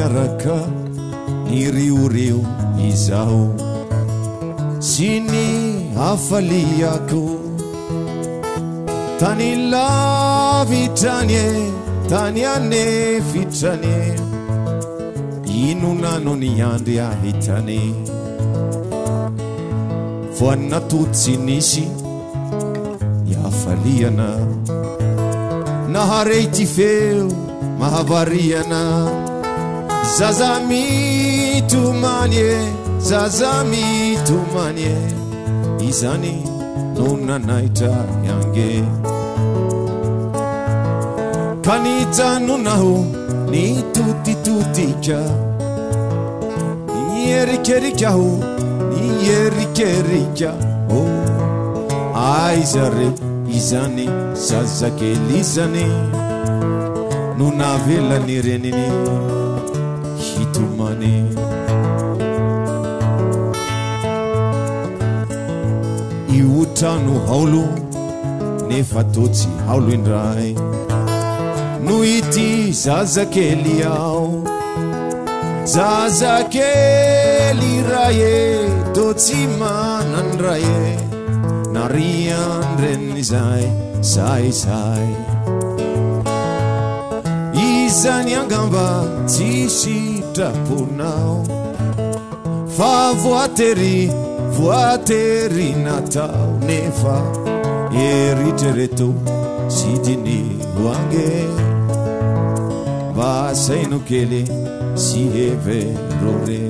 miaraka niriuriu izao sini afaliako tani lavitranye tani anefitranye inonano ni andry ahitany foanina totsi nisy iafaliana naharei ty feo mahavariana zaza mitomanye zaza mitomanye izany no nanaitra yange kanitanonaho ni tutitutika nierikerykaho nierikeryka aizare izany zazakely izany no navelany reniny hitomany iutrano haolo nefa totsy haolo indray no ity zazakely ao zazakely raye totsy manan raye nariandrenny zay saisay izany angamba tsisy traponao fa voatery natao nefa eritrereto sidiny hoange vasaino kely si heverore